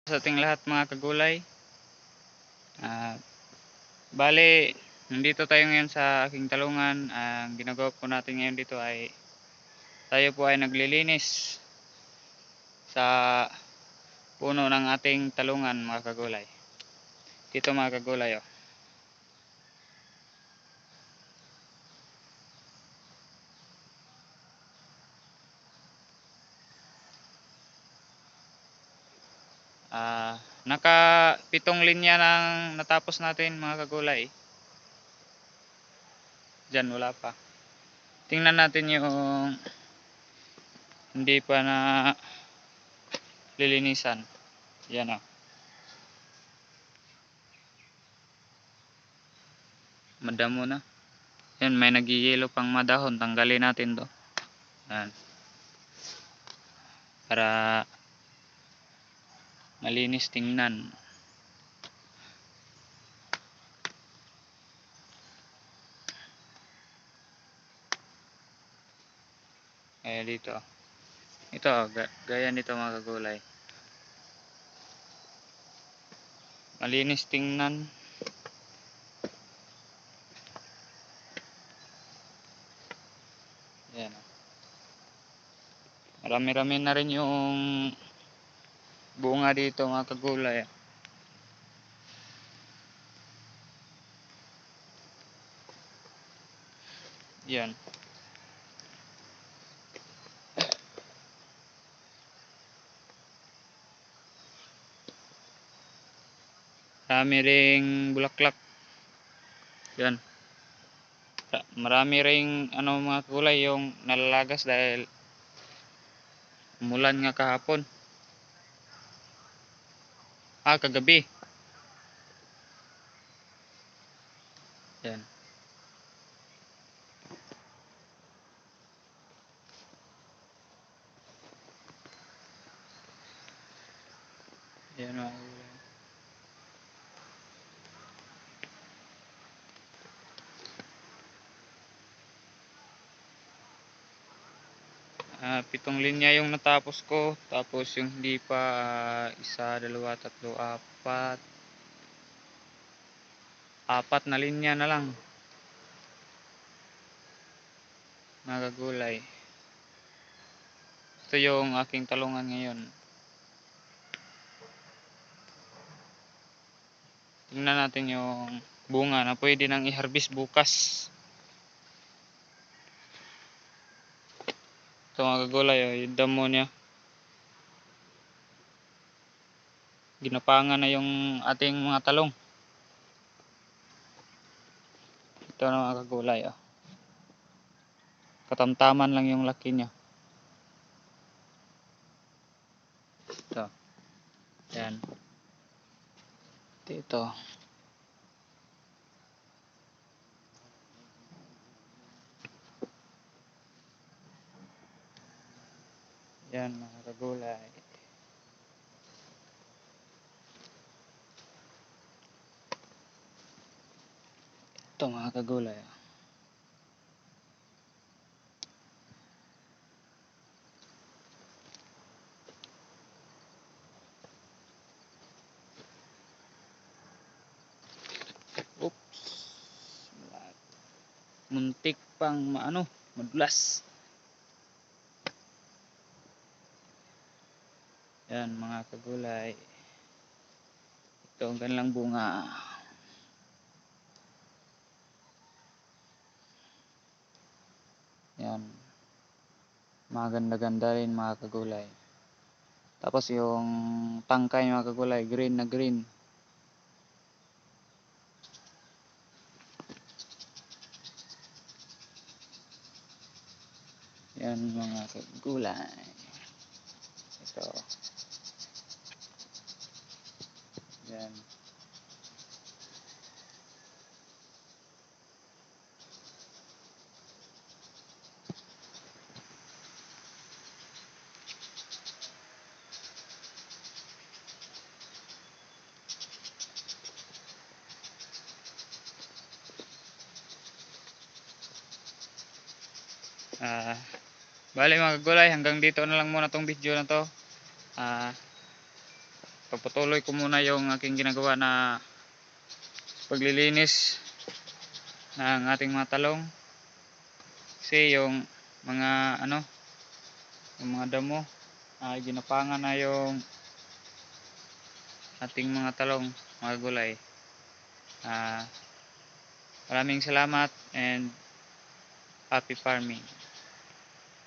Sa ating lahat mga kagulay, bale nandito tayo ngayon sa aking talungan. Ang ginagawa po natin ngayon dito ay tayo po ay naglilinis sa puno ng ating talungan mga kagulay. Dito mga kagulay, oh. Naka 7 linya nang natapos natin mga kagulay. Diyan wala pa. Tingnan natin yung hindi pa na lilinisan. Yan, oh. Madamo na. Yan, may nagiyelo pang madahon. Tanggalin natin to. Yan. Para malinis tingnan. Dito. Ito, gaya nito mga kagulay. Malinis tingnan. Yan. Marami-rami na rin yung bunga dito mga kagulay. Yan. Marami ring bulaklak. Yan. Marami ring mga kulay yung nalalagas dahil umulan nga kahapon. Kagabi. Yan. Yan mga kulay. Pitong linya yung natapos ko, tapos yung hindi pa, 1, 2, 3, 4, 4 na linya na lang mga kagulay. Ito yung aking talungan ngayon. Tingnan natin yung bunga na pwede nang i-harvest bukas. Ito mga kagulay, oh, yung damo niya. Ginapangan na yung ating mga talong. Ito na mga kagulay, oh. Katamtaman lang yung laki niya. Ito. Yan. Ito. Yan mga kagulay. Ito mga kagulay. Oops. Muntik pang madulas. Yan mga kagulay. Ito ang kanilang bunga. Yan. Maganda-ganda rin mga kagulay. Tapos yung tangkay mga kagulay, green na green. Yan mga kagulay. Ito. Yan. Bale mga kagulay, hanggang dito na lang muna tong video na to. paputuloy ko muna yung aking ginagawa na paglilinis ng ating mga talong. Kasi yung mga yung mga damo ay ginapangan na yung ating mga talong, mga gulay. Maraming salamat and happy farming.